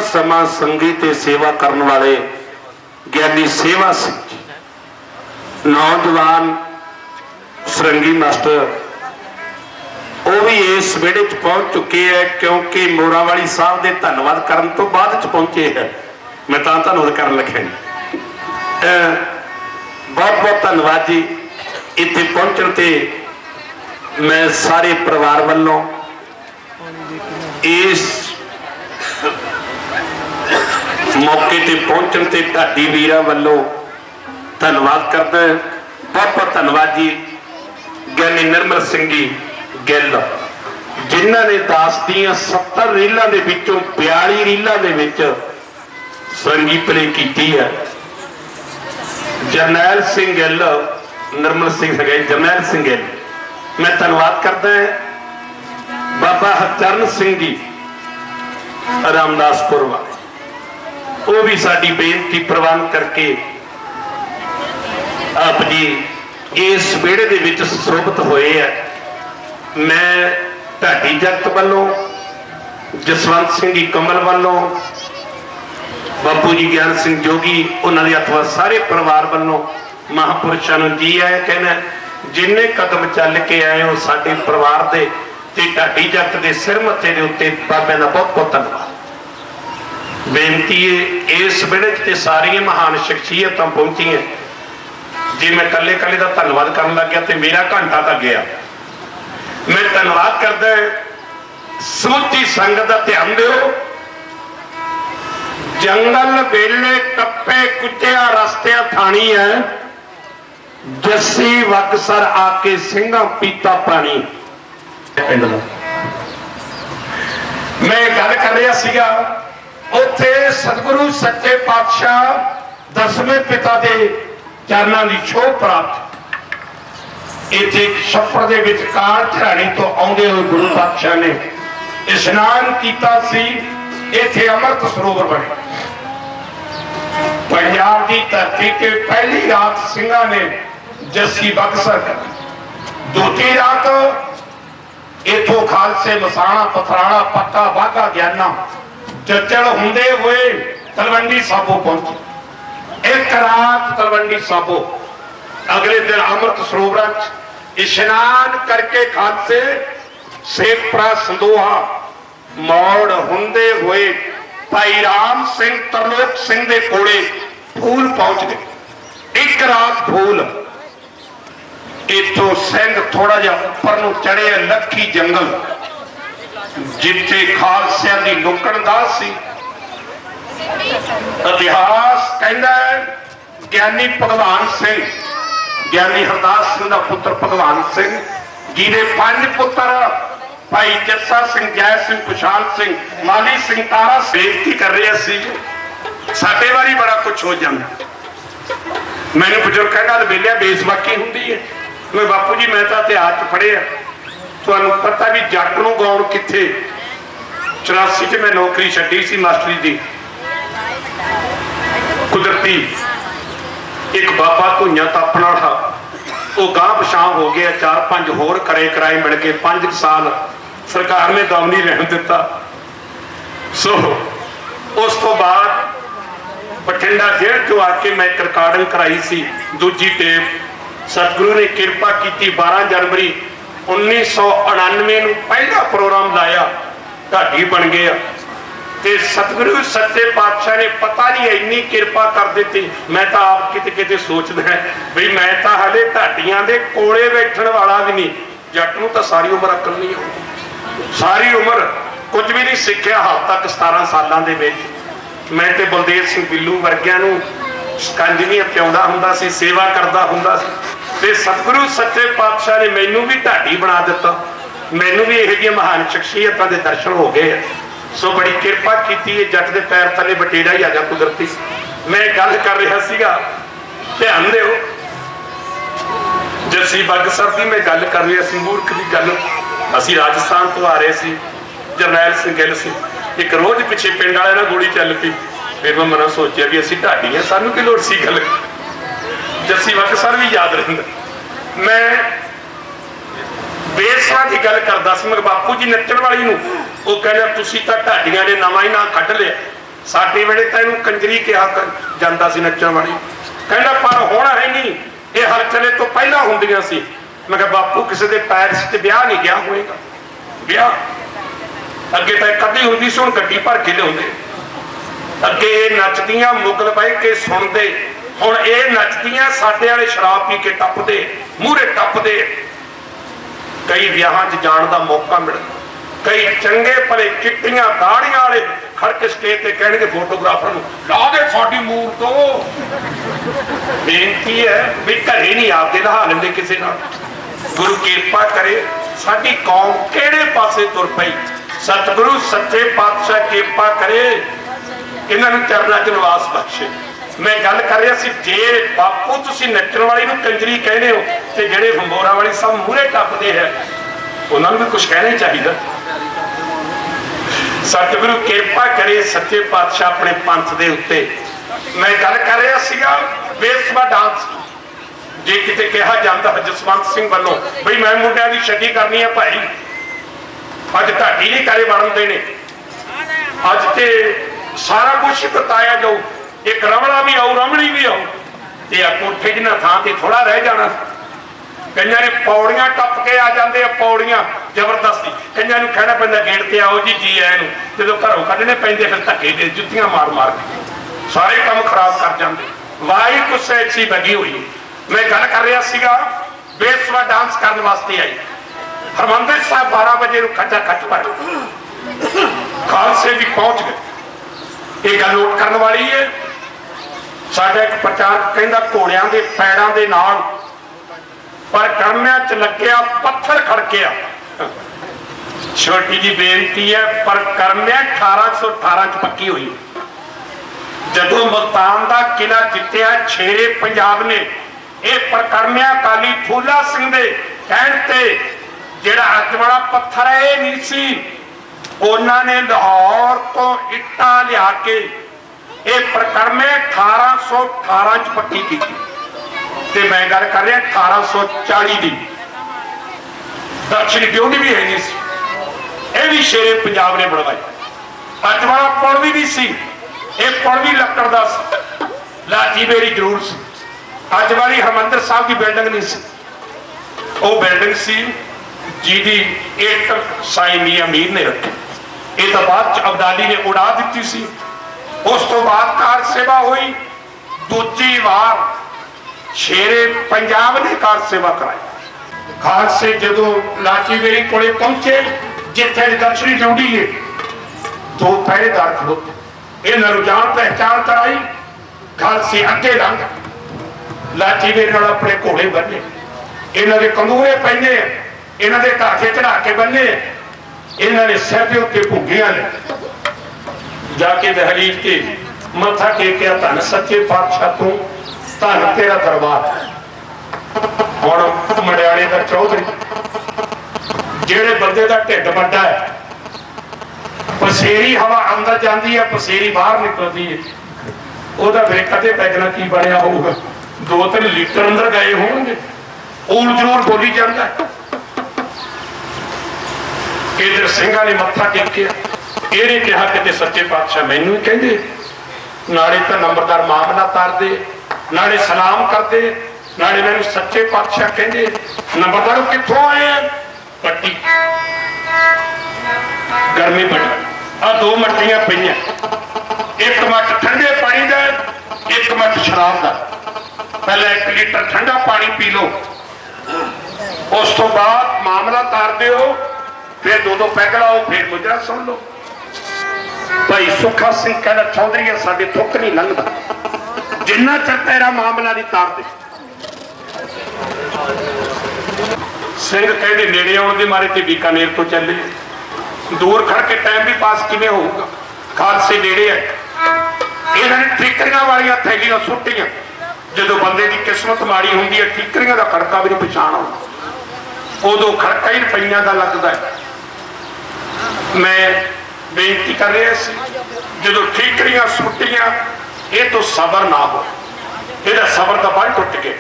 समा संगी ते सेवा करने वाले ज्ञानी सेवा सिंह जी, नौजवान सरंगी मास्टर, वो भी इस बेड़े च पहुंच चुके हैं, क्योंकि मोरावाली साहब के धन्यवाद करने तो बाद पहुंचे हैं। मैं तो धन्यवाद कर लगे, बहुत बहुत धन्यवाद जी। इतने पहुंचने ते मैं सारे परिवार वालों इस मौके ते पहुंचने ते ढाडी वीरां वालों धन्यवाद करदा। बहुत बहुत धन्यवाद जी ज्ञानी निर्मल सिंह जी गिल, जिन्हों ने दास दियां 70 रीलों के विचों 42 रीलों के विच सरंगी प्ले की है। जरनैल सिंह गिल, निर्मल सिंह जरनैल सिंह गिल, मैं धन्यवाद करता है। बाबा हरचरण सिंह जी रामदासपुर वाले, वो भी साडी बेनती प्रवान करके आप जी इस बेड़े दे विच सुशोभित होए है। मैं ढाडी जगत वालों, जसवंत सिंह जी कमल वालों, बापू जी ज्ञान सिंह जोगी, उन्होंने अथवा सारे परिवार वालों महापुरुषों जी है कहना, जिन्ने कदम चल के आए हो साडे परिवार दे ते ढाडी जगत के सिर मत्थे दे उत्ते बाबे का बहुत बहुत धन्यवाद। बेनती है इस बेड़े ते सारियां महान शख्सियत पहुंची हैं। जे मैं कले कले का धन्यवाद करन लग गया तो मेरा घंटा तक गया। मैं धन्यवाद करदा समूची संगत का ध्यान दिओ। जंगल वेले टप्पे कुटिया रस्तिया थानी है, जस्सी वगसर आके सिंघा पीता पानी। मैं गल कर रहा सीगा उत्थे सतगुरु सच्चे पातशाह 10वें पिता दे चरणों की छोह प्राप्त। इत्थे छप्पड़ दे विच कार झराणी तो आउंदे हुए गुरु पातशाह ने इशनान कीता सी। इत्थे अमृत सरोवर बने। पंजाब की धरती ते पहली रात सिंघा ने जस्सी बक्सर, दूसरी रात इथों खालसे मसाणा पथराणा पक्का बाघा ज्ञाना जचड़ हुंदे हुए तलवंडी साबो पहुंचे। एक रात तलवंडी साबो, अगले दिन अमृत सरोवर इशनान करके खालसे शेखपुरा संदोहा मौड़ हुंदे हुए भाई राम सिंह तरलोक सिंह दे कोले फूल पहुंच गए। एक रात फूल इथों सिंह थोड़ा जा उपर नूं चढ़े लखी जंगल, जिथे खालसिया की लुकड़दास सी। इतिहास कहता है ज्ञानी भगवान सिंह, ज्ञानी हरदास सिंह का पुत्र भगवान सिंह जी ने 5 पुत्र भाई जस्सा सिंह, जय सिंह, खुशाल सिंह, माली सिंह, तारा बेनती कर रहे सी साडे वारी बड़ा कुछ हो जाता। मैंने बजुर्ग गल वेलिया बेसबाकी होंगी है। मैं बापू जी मैं तो इतिहास पढ़िया, तुहानू पता भी जट नूं गाउण कित्थे। 84 च मैं नौकरी छड्डी सी मास्टरी दी। कुदरती एक बाबा धुइयां तापण वाला वो गांह पछां हो गया। 4-5 होर करे कराए मिल के 5 साल सरकार ने दम नहीं रहन दिता। सो उस तो बाद बठिंडा जेल चो आके मैं एक रिकॉर्डिंग कराई सी, दूजी टेप। सतगुरु ने कृपा की 12 जनवरी 1999 नूं पहला प्रोग्राम लाया, ढाडी बन गया। ते सतगुरु सच्चे पातशाह ने पता नहीं इन्नी कृपा कर दी। मैं तो आप किते किते सोचदा है बई मैं तो हाले ढाडियां दे कोले बैठण वाला भी नहीं। जट नूं तां सारी उम्र अकल नहीं होगी, सारी उम्र कुछ भी नहीं सीखिया। हाल तक 17 सालों के विच मैं तो बलदेव सिंह बिल्लू वर्गियां नूं शिकंजवियां पिआउंदा हुंदा सी, सेवा करदा हुंदा सी। ते सतगुरु सच्चे पातशाह ने मैनू भी ढाडी बना दिता। मैनू भी इहो जिहियां महान शख्सियतां दे दर्शन हो गए। सो बड़ी कृपा की है। जट के पैर थले बटेरा ही आ जा कुदरती। मैं गल कर रहा सीगा, ध्यान दिओ। जस्सी बगसर की मैं गल कर रहा सी, मूर्ख की गल। असी राजस्थान तो आ रहे सी, जरनैल सिंह गिल सी। एक रोज पिछे पिंड वाले ना गोली चल पई। फिर मैं मना सोचा भी असी ढाडी हैं, सानू की लोड़ सी गल। जस्सी बगसर भी याद रहिंदा। मैं बेसरा की गल करदा सी। मैं बापू जी नच्चण वाली नूं वो कहना तुसीं तां ढाडियां ने नवां ही ना कढ लिया। साडे वेले तां इहनूं कंजरी कहा जांदा सी नच्चण वाली। कहंदा पर हुण है नहीं, ये हलचले तो पहला हुंदियां सी। मैं कहा बापू किसी के पैरिस च ब्याह नहीं गया होएगा, ब्याह अगे तो कदी हुंदी सी, हुण गड्डी भर के लिआउंदे। अगे नचदियां मुगल बह के सुणदे, हुण ये नचदियां साडे वाले शराब पी के टपदे, मूहरे टपदे। कई ब्याहां च जाण दा मौका मिले, कई चंगे भले चिट्टियां दाड़ियां वाले खड़ के स्टेज ते कहणगे फोटोग्राफर नूं ला दे साडी मूर तो। बेनती है भी घरे नहीं आपदे नहा लेंदे किसी नाल। गुरु किरपा करे साडी कौम किहड़े पासे तुर पई। सतगुरु सच्चे पातशाह किरपा करे इन्हां नूं चरनां च निवास बख्शे। मैं गल कर रहा सी, जे बापू तुसीं नच्चण वाली नूं कंजरी कहने हो ते जिहड़े फंबोरा वाली सब मूहरे टपदे है उन्हां नूं भी कुछ कहना चाहिए। सतगुरु किरपा करे सच्चे पातशाह अपने पंथ दे उत्ते। मैं गल कर रहा सीगा बेसवा डांस, जे किते कहा जाता जसवंत सिंह वालों बई मैं मुंडियां दी छड्डी करनी है भाई, अज ढाडी नहीं करे वरण देने, अज ते सारा कुछ ही बताया जाऊ। एक रमला भी आऊ रमणी भी आऊ, कोठे जिन्ना थां ते थोड़ा रह जाना। कईयां ने पौड़ियां टप के आ जाते, पौड़ियां जबरदस्ती। कईयां नूं कहना पैंदा गेट ते आओ जी जी आए नूं, जदों घरों कढने पैंदे फिर धक्के दे जुत्तियां मार मार के सारे काम खराब कर जाते। वाही कुछ ऐसी लगी हुई। मैं गल कर रहा सीगा बेसवा डांस करने वास्ते आई। हरमंदिर साहब 12 बजे खचा खच पर खालसे भी पहुंच गए। एक गल नोट करने वाली है, साडा एक प्रचारक कहंदा घोड़ियां दे पैरां दे नाल पर करमियां च लग्या पत्थर खड़किया। छोटी जी बेनती है, पर करमियां 1818 च पक्की हुई। जदों मुल्तान का किला जित्तिया शेरे पंजाब ने, यह परकर्मिया अकाली फूला सिंह दे कहण ते जिहड़ा अज वाला पत्थर है यह नहीं सी, उन्होंने लाहौर तो इट्टा लिया के यह परकर्मे 1818 च पक्की की। ते मैं गल कर रहा 1840 की। दक्षिण क्यों भी है नहीं सी, यह भी शेरे पंजाब ने बनवाई। अज वाला पुल भी नहीं सी, यह पुल भी लकड़ का लाची बेरी जरूर सी। अज वाली हरमंदिर साहब की बिल्डिंग नहीं सी, वो बिल्डिंग सी जिहदी इट साईं मियां मीर ने रखी। ये तो बाद अब्दाली ने उड़ा दी सी। उस तो बाद कार सेवा हुई, दूजी बार शेरे पंजाब ने कार सेवा कराई। खालसे जदों लाची बेरी कोले पहुंचे जिथे दक्षिणी ड्यूटी है, दो पहरेदार खड़ोते, इन्होंने जान पहचान कराई। खालसे अगे लंघ लाची बेरी नाल अपने घोड़े बन्ने, इन्होंने कंगूरे पहने, इन्होंने काखे चढ़ा के बन्ने, इन्होंने सिर के उत्ते भुग्गियां ले जाके दहलीज के मथा टेकिया। धन सच्चे पातशाह तू, धन तेरा दरबार। हुण मड़ियाले का चौधरी जेड़े बंदे का ढिड वड्डा है, पसेरी हवा अंदर जाती है, पसेरी बाहर निकलती है, वह फिर कदे पैगना की बनया होगा, 2-3 लीटर अंदर गए होंगे, ऊल जरूर बोली जाता है। इधर सिंघा ने मत्था टेकिया, ये कहा कि सच्चे पातशाह मैनू ही कहते, नाले तो नंबरदार मामला तारते, नाले सलाम करते, नाले मैनू सच्चे पातशाह कहते। नंबरदार कितों आए हैं? पट्टी गर्मी बड़ी, आ 2 मट्टियां पईयां, एक मट ठंडे पानी का, एक मट शराब का। पहले 1 लीटर ठंडा पानी पी लो, उस तो बाद मामला तारते हो, फिर 2-2 पैग लाओ, फिर मुजरा सुन लो। भाई सुखा सिंह कहना चौधरी साडे थुक नहीं लंघदा, जिन्ना चर तेरा मामला नहीं तारते। सिंह कहते नेड़े आने के मारे ते बीकानेर तो चले, दूर खड़ के टाइम भी पास किवें होगा। खालसे नेड़े है, इन्होंने ठीकरियां वाली थैलियां सुट्टियां। जो बंदे की किस्मत माड़ी होंगी है, ठीकरियां का खड़का भी नहीं पछाण आउंदा, उदों खड़का ही रुपइयां का लगता है। मैं बेनती कर रहा सी, जो ठीकरियां सुट्टियां, ये तो सबर ना हो, यह सबर का बल टुट गया।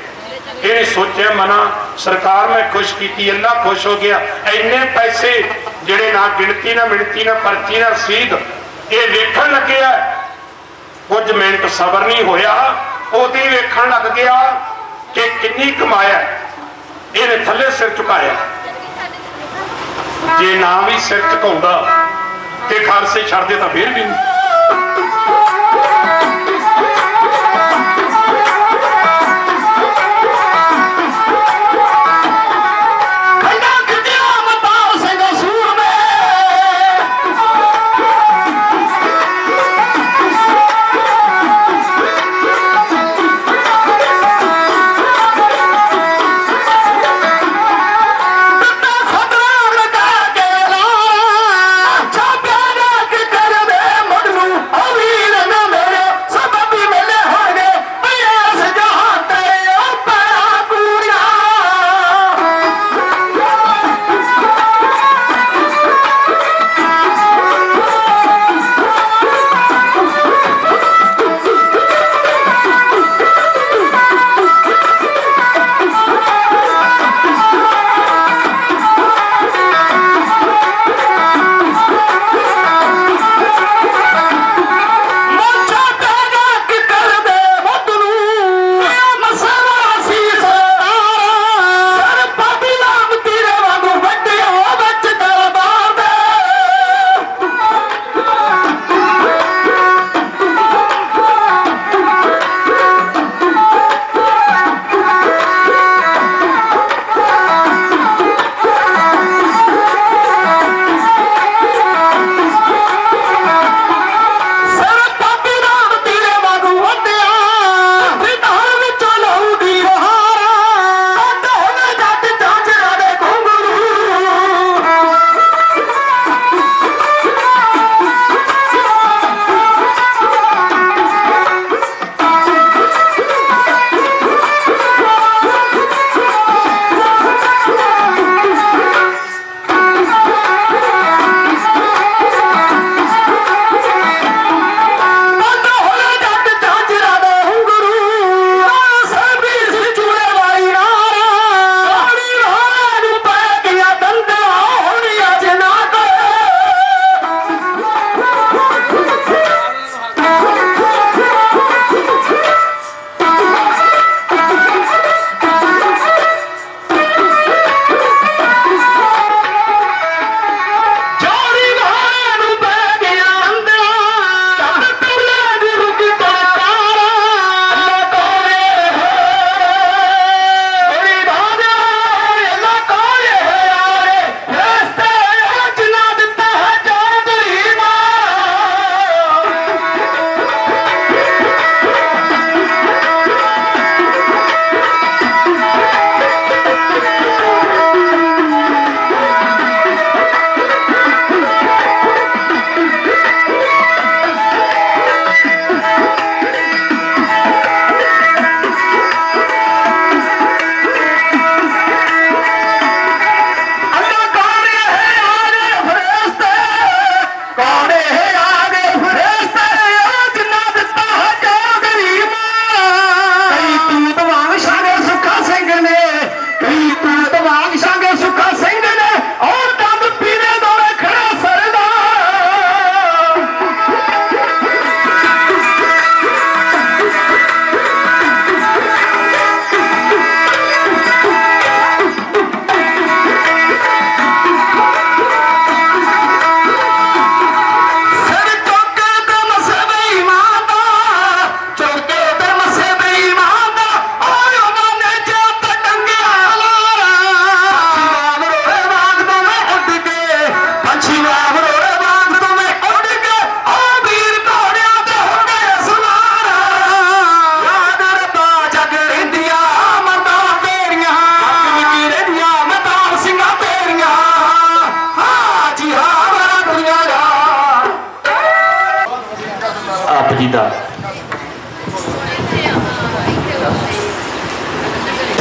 ये सोचा मना सरकार में खुश की, अल्लाह खुश हो गया। इन्ने पैसे जेड़े ना गिनती ना मिनती ना पर्ची ना रसीद, ये वेखण लगे कुछ मिनट सबर नहीं होया, ओदी वेखण लग गया कि किन्नी कमाया, इन्हें थले सिर झुकाया। जे ना भी सिर झुकाउंदा ते खालसे छड्डदे तां फिर भी नहीं।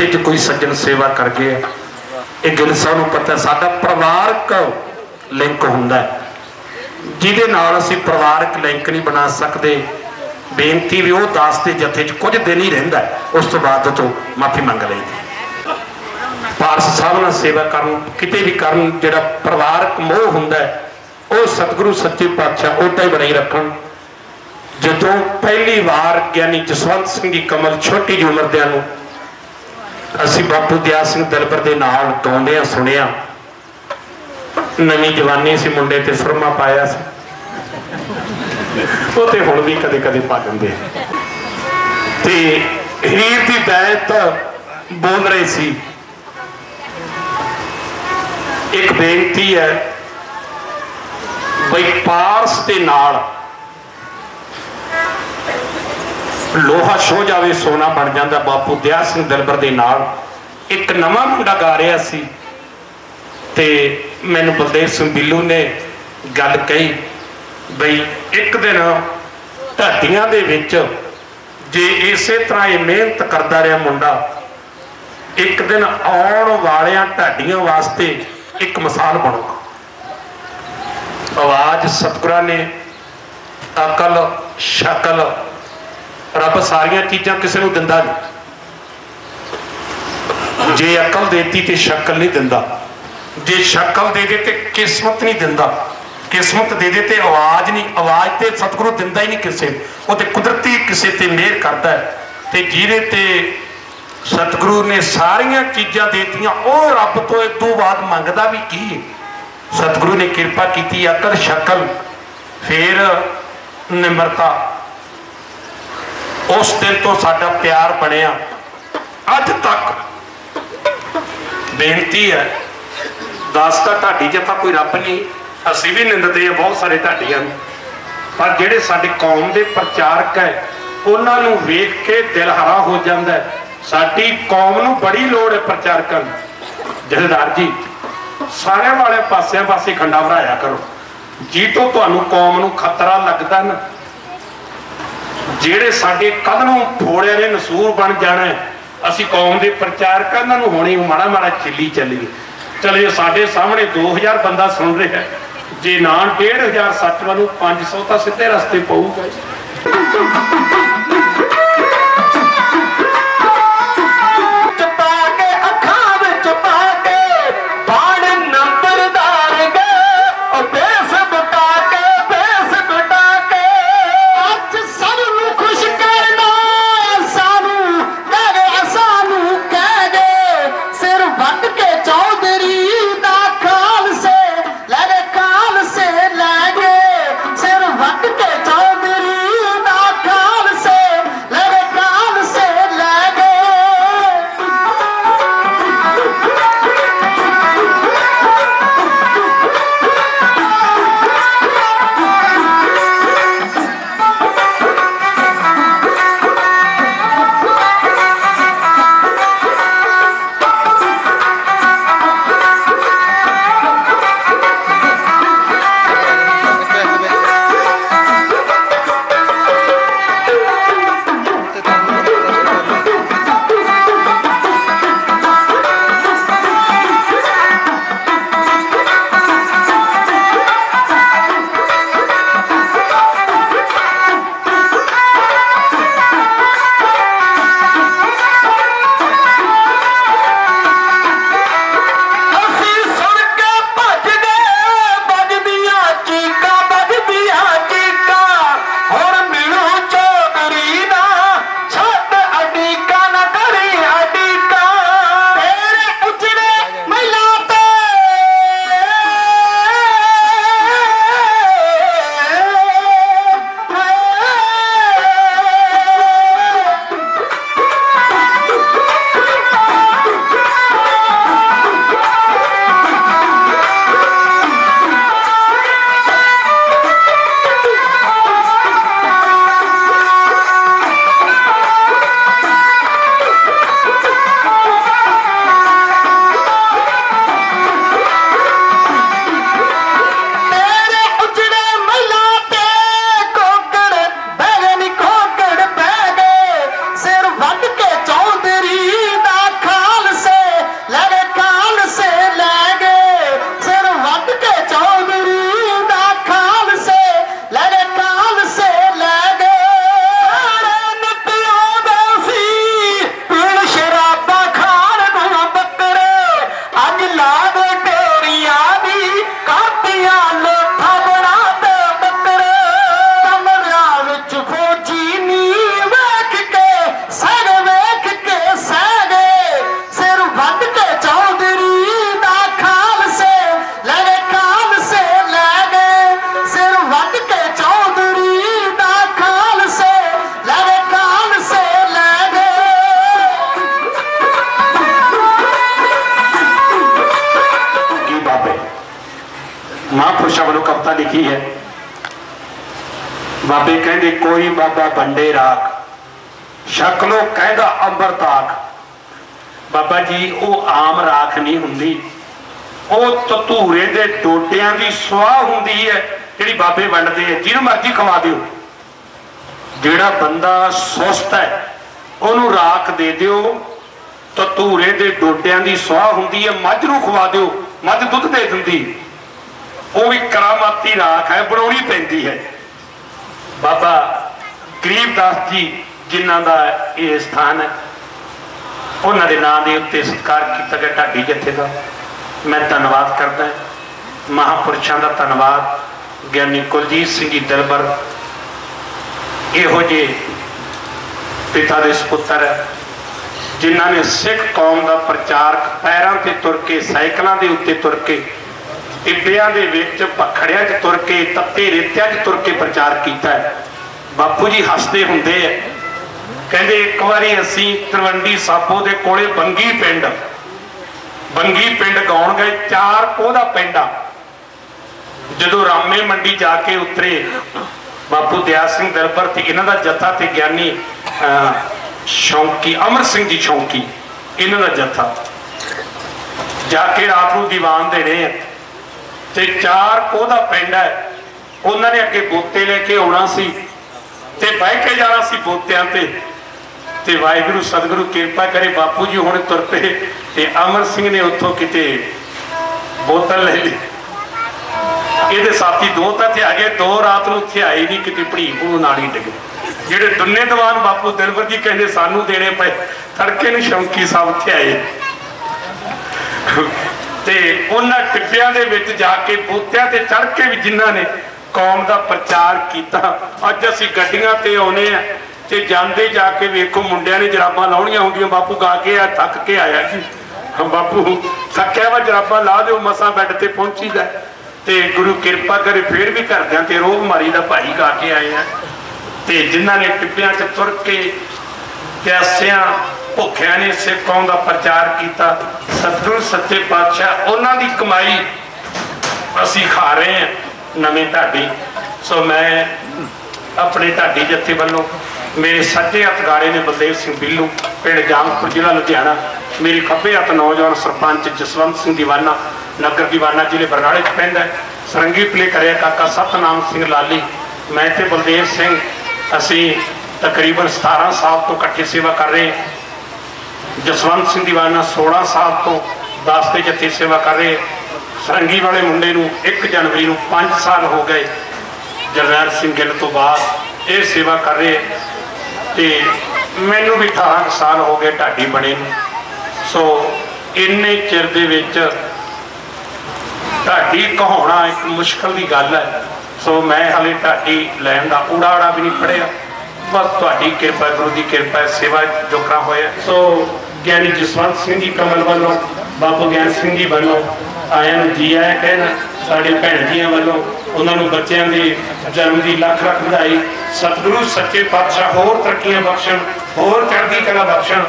जो कोई सज्जन सेवा कर गए ये गिल साहब को पता साडा परिवारक लिंक हुंदा जिहदे नाल असीं परिवारक लिंक नहीं बना सकते। बेनती भी वो दास के जथे च कुछ दिन ही रहिंदा, उस तो बाद तो माफ़ी मंग लईदी। पारस साहब नाल सेवा करन किते भी करन जिहड़ा परिवारक मोह हुंदा वो सतगुरु सच्चे पातशाह उदा ही बनाई रखन। ਜਦੋਂ ਪਹਿਲੀ ਵਾਰ ਗਿਆਨੀ ਜਸਵੰਤ ਸਿੰਘ ਦੀ ਕਮਲ ਛੋਟੀ ਜਿਹੀ ਉਮਰ ਦਿਆਂ ਨੂੰ ਅਸੀਂ ਬਾਪੂ ਦਿਆਲ ਸਿੰਘ ਦਿਲਬਰ ਦੇ ਨਾਲ ਗਾਉਂਦਿਆਂ ਸੁਣਿਆ, ਨਵੀਂ ਜਵਾਨੀ ਸੀ, ਮੁੰਡੇ ਤੇ ਸੁਰਮਾ ਪਾਇਆ ਸੀ, ਉਹ ਤੇ ਹੁਣ ਵੀ ਕਦੇ ਕਦੇ ਪਾ ਦਿੰਦੇ ਤੇ ਹੀਰ ਦੀ ਬੈਤ ਬੋਲ ਰਹੇ ਸੀ। ਇੱਕ ਬੇਨਤੀ ਹੈ ਬਈ ਪਾਰਸ ਦੇ ਨਾਲ ਲੋਹਾ ਛੋ ਜਾਵੇ ਸੋਨਾ ਬਣ ਜਾਂਦਾ। ਬਾਪੂ ਦਿਆਲ ਸਿੰਘ ਦਿਲਬਰ ਦੇ ਨਾਲ ਇੱਕ ਨਵਾਂ ਮੁੰਡਾ ਗਾ ਰਿਹਾ ਸੀ ਤੇ ਮੈਨੂੰ ਬਲਦੇਵ ਸਿੰਘ ਬਿੱਲੂ ਨੇ ਗੱਲ ਕਹੀ ਬਈ ਇੱਕ ਦਿਨ ਢਾਡੀਆਂ ਦੇ ਵਿੱਚ ਜੇ ਇਸੇ ਤਰ੍ਹਾਂ ਇਹ ਮਿਹਨਤ ਕਰਦਾ ਰਿਹਾ ਮੁੰਡਾ, ਇੱਕ ਦਿਨ ਆਉਣ ਵਾਲਿਆਂ ਢਾਡੀਆਂ ਵਾਸਤੇ ਇੱਕ ਮਿਸਾਲ ਬਣੂਗਾ। ਆਵਾਜ਼ ਸਤਿਗੁਰਾਂ ਨੇ, ਅਕਲ, ਸ਼ਕਲ, ਰੱਬ ਸਾਰੀਆਂ ਚੀਜ਼ਾਂ ਕਿਸੇ ਨੂੰ ਦਿੰਦਾ ਨਹੀਂ। ਜੇ ਅਕਲ ਦੇਤੀ ਤੇ ਸ਼ਕਲ ਨਹੀਂ ਦਿੰਦਾ, ਜੇ ਸ਼ਕਲ ਦੇ ਦੇ ਤੇ ਕਿਸਮਤ ਨਹੀਂ ਦਿੰਦਾ, ਕਿਸਮਤ ਦੇ ਦੇ ਤੇ ਆਵਾਜ਼ ਨਹੀਂ, ਆਵਾਜ਼ ਤੇ ਸਤਿਗੁਰੂ ਦਿੰਦਾ ਹੀ ਨਹੀਂ ਕਿਸੇ, ਉਹ ਤੇ ਕੁਦਰਤੀ ਕਿਸੇ ਤੇ ਮਿਹਰ ਕਰਦਾ ਹੈ। ਤੇ ਜਿਹਦੇ ਤੇ ਸਤਿਗੁਰੂ ਨੇ ਸਾਰੀਆਂ ਚੀਜ਼ਾਂ ਦੇਤੀਆਂ, ਉਹ ਰੱਬ ਤੋਂ ਇਸ ਤੋਂ ਬਾਅਦ ਮੰਗਦਾ ਵੀ ਕੀ? ਸਤਿਗੁਰੂ ਨੇ ਕਿਰਪਾ ਕੀਤੀ, ਅਕਲ, ਸ਼ਕਲ, ਫਿਰ ਨਿਮਰਤਾ। ਉਸ ਦਿਨ ਤੋਂ ਸਾਡਾ ਪਿਆਰ ਬਣਿਆ ਅੱਜ ਤੱਕ। ਬੇਨਤੀ ਹੈ, ਦੱਸ ਤਾਂ ਢਾਡੀ ਜੱਫਾ ਕੋਈ ਰੱਬ ਨਹੀਂ, ਅਸੀਂ ਵੀ ਨਿੰਦਦੇ ਹਾਂ ਬਹੁਤ ਸਾਰੇ ਢਾਡੀਆਂ ਨੂੰ, ਪਰ ਜਿਹੜੇ ਸਾਡੇ ਕੌਮ ਦੇ ਪ੍ਰਚਾਰਕ ਹੈ ਉਹਨਾਂ ਨੂੰ ਵੇਖ ਕੇ ਦਿਲ ਹਰਾ ਹੋ ਜਾਂਦਾ ਹੈ। ਸਾਡੀ ਕੌਮ ਨੂੰ ਬੜੀ ਲੋੜ ਹੈ ਪ੍ਰਚਾਰਕਾਂ ਨੂੰ। ਜਥੇਦਾਰ ਜੀ, ਸਾਰਿਆਂ ਵਾਲੇ ਪਾਸਿਆਂ ਪਾਸੇ ਖੰਡਾ ਭਰਾਇਆ ਕਰੋ। ਜੀ ਤੋਂ ਤੁਹਾਨੂੰ ਕੌਮ ਨੂੰ ਖਤਰਾ ਲੱਗਦਾ ਨਾ, ਜਿਹੜੇ ਸਾਡੇ ਕੱਲ ਨੂੰ ਫੋੜਿਆਂ ਨੇ ਨਸੂਰ ਬਣ ਜਾਣਾ, ਅਸੀਂ ਕੌਮ ਦੇ ਪ੍ਰਚਾਰਕਾਂ ਨੂੰ ਹੁਣੇ ਮਾੜਾ ਮਾੜਾ ਚਿੱਲੀ ਚੱਲੀਏ। ਚਲੇ ਸਾਡੇ ਸਾਹਮਣੇ 2000 ਬੰਦਾ ਸੁਣ ਰਿਹਾ, ਜੇ ਨਾ 1500 ਸੱਚ ਵੱਲੋਂ 500 ਤਾਂ ਸਿੱਧੇ ਰਸਤੇ ਪਊਗਾ। Say महापुरुषों वालों कविता लिखी है। बाबे कहते कोई बाबा बंडे राख शक्लों कहदा अंबर ताक। बाबा जी वो आम राख नहीं हुंदी, वो धतूरे दे डोडियां दी स्वाह हुंदी है जिहड़ी बाबे वंडदे है। जिहनूं मर्जी खवा दिओ, जिहड़ा बंदा सुस्त है उहनूं राख दे दिओ, धतूरे दे डोडियां दी स्वाह हुंदी है। मझ नूं खवा दिओ, मझ दुध दे दिंदी, वो भी करामाती राख है, बनाउणी पैंदी है। बाबा गरीबदास जी जिन्हां दा ये स्थान है, उन्हां दे नाम दे उत्ते सत्कार कीता गया ढाडी जथे दा। मैं धन्नवाद करदा, महापुरुषों का धन्नवाद। ज्ञानी कुलजीत सिंह जी दिलबर इहो जे पिता दे सपुत्र है जिन्हां ने सिख कौम का प्रचार पैरों से तुर के, साइकिलों के उत्ते तुर के, टिब्बियां दे विच पखड़ियां च तुर के, तत्ते रेत्यां च तुर के प्रचार किया है। बापू जी हसते हुंदे है, कहते एक बारी असीं तलवंडी साबो दे कोले बंगी पिंड गाउण गए, 4 कोह दा पिंड आ। जदों रामे मंडी जाके उतरे बापू दया सिंह दिलबर ते इन्हां दा जत्था ते ज्ञानी शौकी अमर सिंह जी शौकी इन्हां दा जत्था जाके रात नूं दीवान देने ते 4 कोह दा पिंड है। उन्होंने अगे बोते लेके आना सी ते बह के जाना सी बोत्यां ते वाहिगुरू सतगुरु किरपा करे बापू जी हुण तुर पे ते अमर सिंह ने उत्थों किते बोतल ले ली। ये साथी 2 तो थे आ गए, 2 रात नूं इत्थे आए नहीं, किते भड़ी भूल नाल ही डिगे। जिहड़े दुन्ने दीवान बापू दिलबर जी कहते सानू देने पे, तड़के नूं शौकी साहब इत्थे आए ते उन्हां टिब्बियां दे विच जाके बोत्यां ते चढ़ के भी जिन्हां ने कौम का प्रचार किया। अज असीं गड्डियां ते आउणे आ ते जांदे जाके वेखो मुंडियां ने जराबां लाउणियां होंदियां, बापू गा के आ थक के आया जी, बापू थक्या वा जराबां ला दिओ, मसां बैड ते पहुंचीदा ते गुरु किरपा करे फिर भी घरदियां ते रोह मारी दा भाई गा के आए हैं। ते जिन्हां ने टिब्बियां च तुर के प्यासियां भुखियां ने सिख कौम का प्रचार किया, सतगुरु सच्चे पातशाह उन्हां दी कमाई असीं खा रहे हैं नवीं ढाडी। सो मैं अपने ढाडी जत्थे वालों मेरे सज्जे हथ गाड़े ने बलदेव सिंह बिल्लू पिंड जामपुर जिला लुधियाना, मेरी खब्बे हथ नौजवान सरपंच जसवंत सिंह दीवाना नगर दीवाना जिले बरनाले च पैंदा है। सरंगी प्ले करे काका सतनाम सिंह लाली, मैं ते बलदेव सिंह असी तकरीबन 17 साल तो इकट्ठे सेवा कर रहे। जसवंत सिंह दीवाना 16 साल तो 10 के जत्थे सेवा कर रहे। सरंगी वाले मुंडे नूं 1 जनवरी नूं 5 साल हो गए, जरनैल सिंह गिल तो बाद ये सेवा कर रहे। ते मैनू भी 18 साल हो गए ढाडी बने। सो इन्ने चिर दे विच ढाडी कहाउणा एक मुश्किल की गल है। सो मैं हाले ढाडी लैन का ऊड़ा आड़ा भी नहीं पढ़िया, बस तुहाडी किरपा गुरु की किरपा सेवा जोकरा होया। सो ज्ञानी जसवंत सिंह जी कमल वालों, बाबू ज्ञान सिंह जी वालों आया जी आया कहना, साढ़े भैन जियां वालों उन्होंने बच्चों के जन्म की लख लख बधाई। सतगुरु सच्चे पातशाह होर तरक्कियां बख्शण, होर चढ़ती कला बख्शण।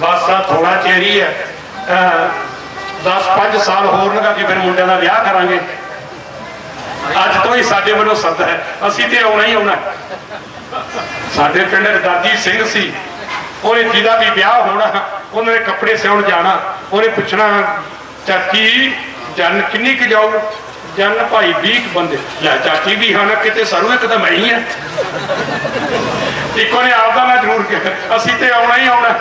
बस थोड़ा चेर ही है, 10-5 साल होर लगा के फिर मुंडिਆਂ ਦਾ ਵਿਆਹ करांगे। अज तो ही साडे वालों सद है, असीं ते आउणा ही आउणा। साडे पिंड दादी सिंह सी, उन्हें जिहदा भी विआह होना उन्होंने कपड़े सिउण जाना, उन्हें पुछना चाची जन किन्नी क जाओ, जन भाई 20 बंदे। लै चाची भी हाँ किते सरू एक तो मैं ही है, एक ने आपका मैं जरूर कहा असीं ते आउणा ही आउणा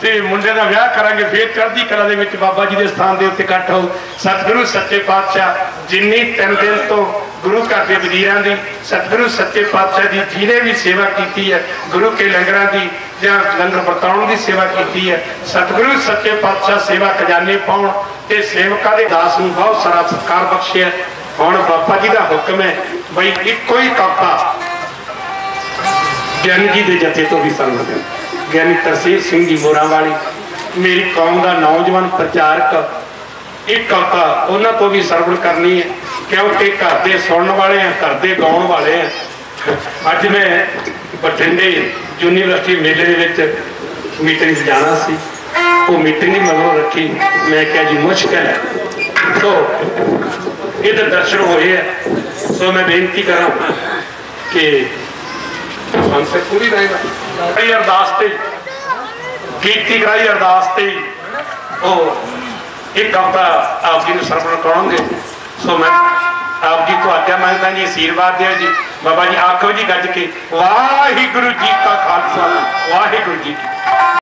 ते मुंडे का विआह करांगे। फिर चढ़ती कला दे विच बाबा जी के स्थान के उत्ते इकट्ठ हो। सतगुरु सच्चे पातशाह जिन्नी 3 दिन तो गुरु घर के वजीरां दी, सतगुरु सच्चे पातशाह जी जिन्हें भी सेवा की है, गुरु के लंगरां दी जां लंगर बरताउण की सेवा की है, सतगुरु सच्चे पातशाह सेवा खजाने पाउण ते सेवकां दे दास नूं बहुत सारा सत्कार बख्शिया। हुण बाबा जी का हुक्म है बई इक्को ही कविता ज्ञानी जी के जथे तो भी संगत है। ज्ञानी तरसीर सिंह जी मोरां वाली मेरी कौम का नौजवान प्रचारक, एक कविता उन्होंने तो भी सरवण करनी है क्योंकि घर के सुनने वाले हैं, घर के गाउण वाले हैं। अज मैं बठिंडे यूनीवर्सिटी मेले में मीटिंग जाना सी, वो मीटिंग ही मगरों रखी। मैं क्या जी मुश्किल है तो ਇਹਦੇ ਦਰਸ਼ਨ ਹੋਏ ਆ। ਸੋ ਮੈਂ ਬੇਨਤੀ ਕਰਾਂ ਕਿ ਸੰਸਦ ਪੂਰੀ ਰਹੇਗਾ ਅਰਦਾਸ ਤੇ ਕੀਤੀ ਕਰਾਈ ਅਰਦਾਸ ਤੇ ਉਹ एक हफ्ता आप जी ने सरपण करोगे। सो मैं आप जी तो आज्ञा मांगता जी आशीर्वाद दिया जी। बाबा जी आखो जी गज के वाहिगुरु जी का खालसा वाहिगुरु जी की